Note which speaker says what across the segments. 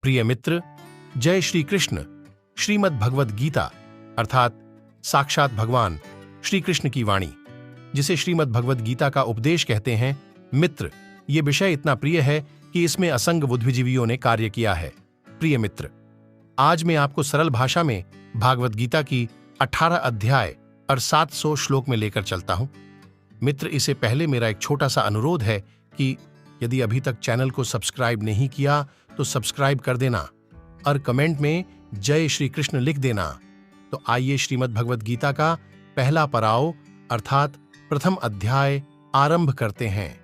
Speaker 1: प्रिय मित्र, जय श्री कृष्ण। श्रीमद् भगवद गीता अर्थात साक्षात भगवान श्री कृष्ण की वाणी, जिसे श्रीमद् भगवद गीता का उपदेश कहते हैं, मित्र, ये विषय इतना प्रिय है कि इसमें असंग बुद्धिजीवियों ने कार्य किया है। प्रिय मित्र, आज मैं आपको सरल भाषा में भागवत गीता की 18 अध्याय और 700 श्लोक में लेकर चलता हूं। मित्र, इससे पहले मेरा एक छोटा सा अनुरोध है कि यदि अभी तक चैनल को सब्सक्राइब नहीं किया तो सब्सक्राइब कर देना और कमेंट में जय श्री कृष्ण लिख देना। तो आइए श्रीमद् भगवद गीता का पहला पड़ाव अर्थात प्रथम अध्याय आरंभ करते हैं।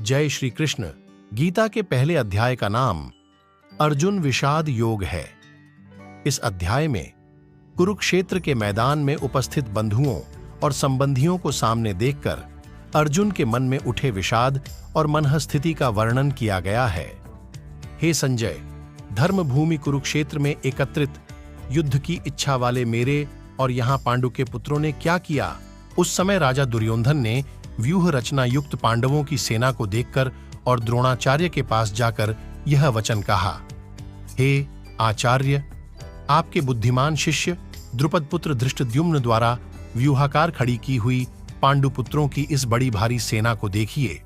Speaker 1: जय श्री कृष्ण। गीता के पहले अध्याय का नाम अर्जुन विषाद योग है। इस अध्याय में कुरुक्षेत्र के मैदान में उपस्थित बंधुओं और संबंधियों को सामने देखकर अर्जुन के मन में उठे विषाद और मनः स्थिति का वर्णन किया गया है। हे संजय, धर्मभूमि कुरुक्षेत्र में एकत्रित युद्ध की इच्छा वाले मेरे और यहां पांडु के पुत्रों ने क्या किया? उस समय राजा दुर्योधन ने व्यूह रचना युक्त पांडवों की सेना को देखकर और द्रोणाचार्य के पास जाकर यह वचन कहा, हे आचार्य, आपके बुद्धिमान शिष्य द्रुपद पुत्र धृष्टद्युम्न द्वारा व्यूहाकार खड़ी की हुई पांडु पुत्रों की इस बड़ी भारी सेना को देखिए।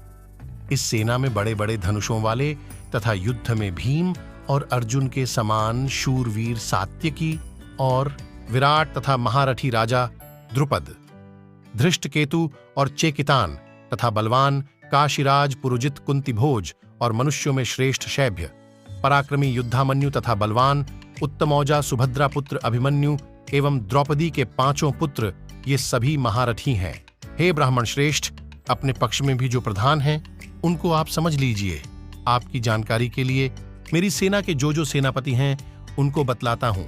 Speaker 1: इस सेना में बड़े बड़े धनुषों वाले तथा युद्ध में भीम और अर्जुन के समान शूरवीर सात्यकी और विराट तथा महारथी राजा द्रुपद, धृष्टकेतु और चेकितान तथा बलवान काशीराज पुरुजित कुंतीभोज और मनुष्यों में श्रेष्ठ शैभ्य, पराक्रमी युद्धामन्यु तथा बलवान उत्तमौजा सुभद्रा पुत्र अभिमन्यु एवं द्रौपदी के 5 पुत्र, ये सभी महारथी हैं। हे ब्राह्मण श्रेष्ठ, अपने पक्ष में भी जो प्रधान हैं उनको आप समझ लीजिए। आपकी जानकारी के लिए मेरी सेना के जो सेनापति हैं उनको बतलाता हूं।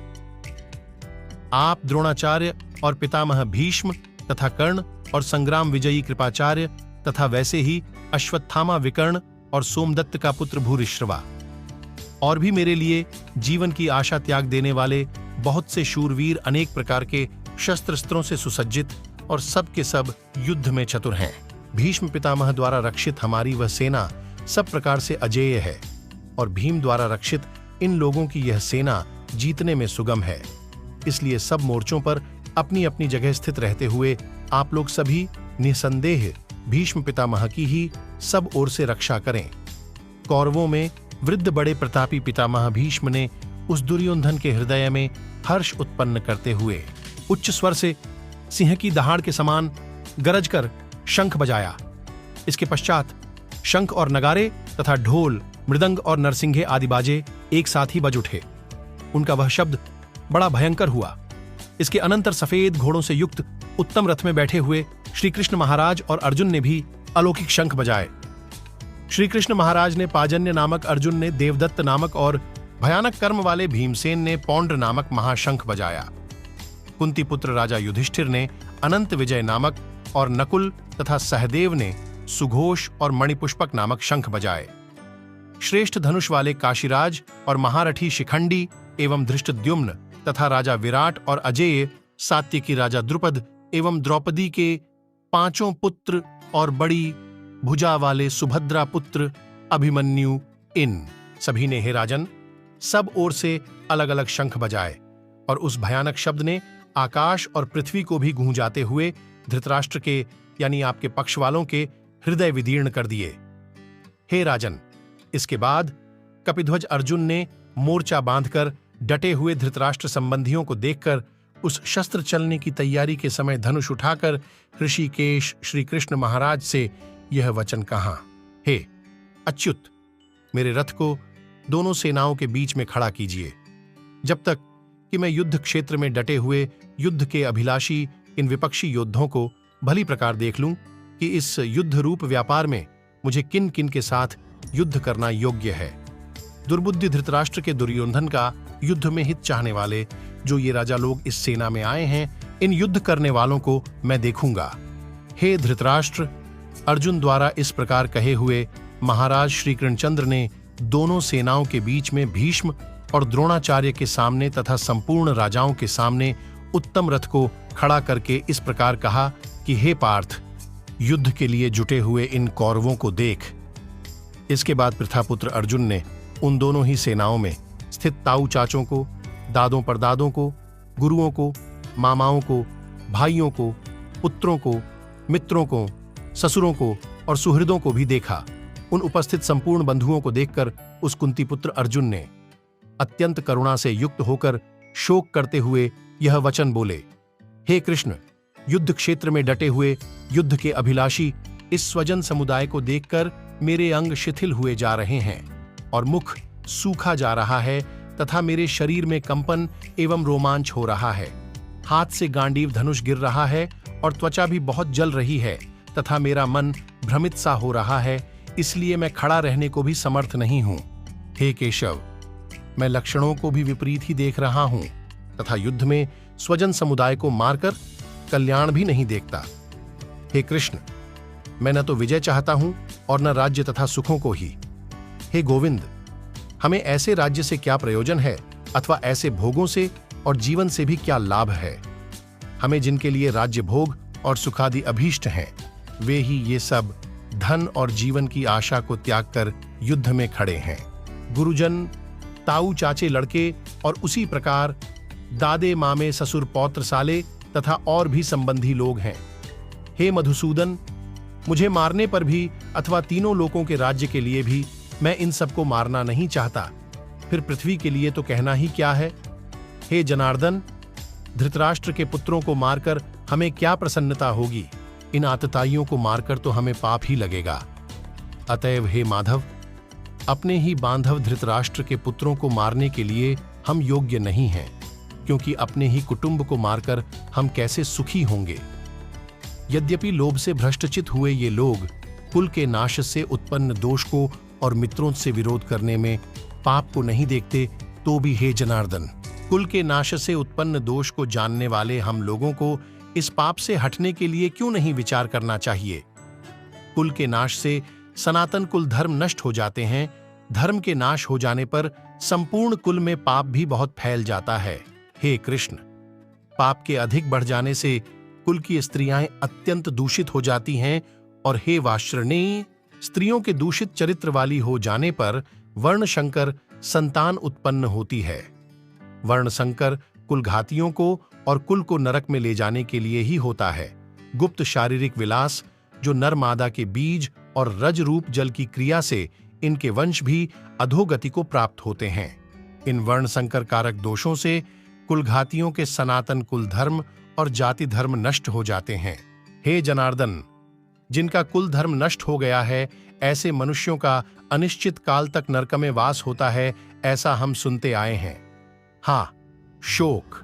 Speaker 1: आप द्रोणाचार्य और पितामह भीष्म तथा कर्ण और संग्राम विजयी कृपाचार्य तथा वैसे ही अश्वत्थामा विकर्ण और सोमदत्त का पुत्र भूरिश्रवा, और भी मेरे लिए जीवन की आशा त्याग देने वाले बहुत से शूरवीर अनेक प्रकार के शस्त्रास्त्रों से सुसज्जित और सब के सब युद्ध में चतुर हैं। भीष्म पितामह द्वारा रक्षित हमारी वह सेना सब प्रकार से अजेय है और भीम द्वारा रक्षित इन लोगों की यह सेना जीतने में सुगम है। इसलिए सब मोर्चों पर अपनी अपनी जगह स्थित रहते हुए आप लोग सभी निसंदेह भीष्म पितामह की ही सब ओर से रक्षा करें। कौरवों में वृद्ध बड़े प्रतापी पितामह भीष्म ने उस दुर्योधन के हृदय में हर्ष उत्पन्न करते हुए उच्च स्वर से सिंह की दहाड़ के समान गरज कर शंख बजाया। इसके पश्चात शंख और नगारे तथा ढोल, मृदंग और नरसिंघे आदि बाजे एक साथ ही बज उठे। उनका वह शब्द बड़ा भयंकर हुआ। इसके अनंतर सफेद घोड़ों से युक्त उत्तम रथ में बैठे हुए श्री कृष्ण महाराज और अर्जुन ने भी अलौकिक शंख बजाए। श्री कृष्ण महाराज ने पाजन्य नामक, अर्जुन ने देवदत्त नामक और भयानक कर्म वाले भीमसेन ने पौंड्र नामक महाशंख बजाया। कुंती पुत्र राजा युधिष्ठिर ने अनंत विजय नामक और नकुल तथा सहदेव ने सुघोष और मणिपुष्पक नामक शंख बजाए। श्रेष्ठ धनुष वाले काशीराज और महारथी शिखंडी एवं धृष्टद्युम्न तथा राजा विराट और अजेय सात्यकी राजा द्रुपद एवं द्रौपदी के 5 पुत्र और बड़ी भुजा वाले सुभद्रा पुत्र अभिमन्यु, इन सभी ने, हे राजन, सब ओर से अलग अलग शंख बजाए और उस भयानक शब्द ने आकाश और पृथ्वी को भी गूंजाते हुए धृतराष्ट्र के यानी आपके पक्ष वालों के हृदय विदीर्ण कर दिए। हे राजन, इसके बाद कपिध्वज अर्जुन ने मोर्चा बांधकर डटे हुए धृतराष्ट्र संबंधियों को देखकर उस शस्त्र चलने की तैयारी के समय धनुष उठाकर ऋषिकेश श्री कृष्ण महाराज से यह वचन कहा, हे अच्युत, मेरे रथ को दोनों सेनाओं के बीच में खड़ा कीजिए, जब तक कि मैं युद्ध क्षेत्र में डटे हुए युद्ध के अभिलाषी इन विपक्षी योद्धाओं को भली प्रकार देख लूं कि इस युद्ध रूप व्यापार में मुझे किन किन के साथ युद्ध करना योग्य है। दुर्बुद्धि धृतराष्ट्र के दुर्योधन का युद्ध में हित चाहने वाले जो ये राजा लोग इस सेना में आए हैं, इन युद्ध करने वालों को मैं देखूंगा। हे धृतराष्ट्र, अर्जुन द्वारा इस प्रकार कहे हुए महाराज श्री कृष्णचंद्र ने दोनों सेनाओं के बीच में भीष्म और द्रोणाचार्य के सामने तथा संपूर्ण राजाओं के सामने उत्तम रथ को खड़ा करके इस प्रकार कहा कि हे पार्थ, युद्ध के लिए जुटे हुए इन कौरवों को देख। इसके बाद प्रथापुत्र अर्जुन ने उन दोनों ही सेनाओं में उपस्थित ताऊ चाचों को, दादों परदादों को, गुरुओं को, मामाओं को, भाइयों को, पुत्रों को, मित्रों को, ससुरों को और सुहृदों को भी देखा। उन उपस्थित संपूर्ण बंधुओं को देखकर उस कुंती पुत्र अर्जुन ने अत्यंत करुणा से युक्त होकर शोक करते हुए यह वचन बोले, हे कृष्ण, युद्ध क्षेत्र में डटे हुए युद्ध के अभिलाषी इस स्वजन समुदाय को देखकर मेरे अंग शिथिल हुए जा रहे हैं और मुख सूखा जा रहा है तथा मेरे शरीर में कंपन एवं रोमांच हो रहा है। हाथ से गांडीव धनुष गिर रहा है और त्वचा भी बहुत जल रही है तथा मेरा मन भ्रमित सा हो रहा है, इसलिए मैं खड़ा रहने को भी समर्थ नहीं हूं। हे केशव, मैं लक्षणों को भी विपरीत ही देख रहा हूं तथा युद्ध में स्वजन समुदाय को मारकर कल्याण भी नहीं देखता। हे कृष्ण, मैं न तो विजय चाहता हूं और न राज्य तथा सुखों को ही। हे गोविंद, हमें ऐसे राज्य से क्या प्रयोजन है अथवा ऐसे भोगों से और जीवन से भी क्या लाभ है। हमें जिनके लिए राज्य भोग और सुखादि अभीष्ट हैं, वे ही ये सब धन और जीवन की आशा को त्याग कर युद्ध में खड़े हैं। गुरुजन, ताऊ चाचे लड़के और उसी प्रकार दादे मामे ससुर पौत्र साले तथा और भी संबंधी लोग हैं। हे मधुसूदन, मुझे मारने पर भी अथवा तीनों लोकों के राज्य के लिए भी मैं इन सबको मारना नहीं चाहता, फिर पृथ्वी के लिए तो कहना ही क्या है। हे जनार्दन, धृतराष्ट्र के पुत्रों को मारकर हमें क्या प्रसन्नता होगी, इन आतताइयों को मारकर तो हमें पाप ही लगेगा। अतएव हे माधव, अपने ही बांधव धृतराष्ट्र के पुत्रों को मारने के लिए हम योग्य नहीं हैं, क्योंकि अपने ही कुटुंब को मारकर हम कैसे सुखी होंगे। यद्यपि लोभ से भ्रष्टचित हुए ये लोग कुल के नाश से उत्पन्न दोष को और मित्रों से विरोध करने में पाप को नहीं देखते, तो भी हे जनार्दन, कुल के नाश से उत्पन्न दोष को जानने वाले हम लोगों को इस पाप से हटने के लिए क्यों नहीं विचार करना चाहिए। कुल के नाश से सनातन कुल धर्म नष्ट हो जाते हैं। धर्म के नाश हो जाने पर संपूर्ण कुल में पाप भी बहुत फैल जाता है। हे कृष्ण, पाप के अधिक बढ़ जाने से कुल की स्त्रियां अत्यंत दूषित हो जाती हैं और हे वार्ष्णेय, स्त्रियों के दूषित चरित्र वाली हो जाने पर वर्ण संकर संतान उत्पन्न होती है। वर्ण संकर कुल घातियों को और कुल को नरक में ले जाने के लिए ही होता है। गुप्त शारीरिक विलास, जो नर मादा के बीज और रज रूप जल की क्रिया से इनके वंश भी अधोगति को प्राप्त होते हैं। इन वर्ण संकर कारक दोषों से कुलघातियों के सनातन कुल धर्म और जाति धर्म नष्ट हो जाते हैं। हे जनार्दन, जिनका कुल धर्म नष्ट हो गया है, ऐसे मनुष्यों का अनिश्चित काल तक नरक में वास होता है, ऐसा हम सुनते आए हैं। हाँ, शोक,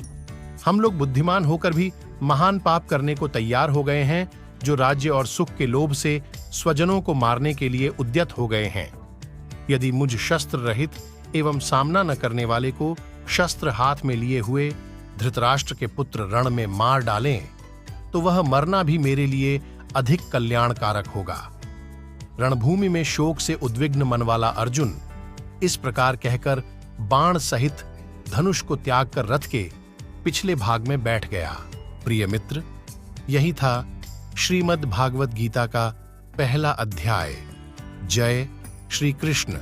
Speaker 1: हम लोग बुद्धिमान होकर भी महान पाप करने को तैयार हो गए हैं, जो राज्य और सुख के लोभ से स्वजनों को मारने के लिए उद्यत हो गए हैं। यदि मुझ शस्त्र रहित एवं सामना न करने वाले को शस्त्र हाथ में लिए हुए धृतराष्ट्र के पुत्र रण में मार डालें, तो वह मरना भी मेरे लिए अधिक कल्याणकारक होगा। रणभूमि में शोक से उद्विग्न मन वाला अर्जुन इस प्रकार कहकर बाण सहित धनुष को त्याग कर रथ के पिछले भाग में बैठ गया। प्रिय मित्र, यही था श्रीमद् भागवत गीता का पहला अध्याय। जय श्री कृष्ण।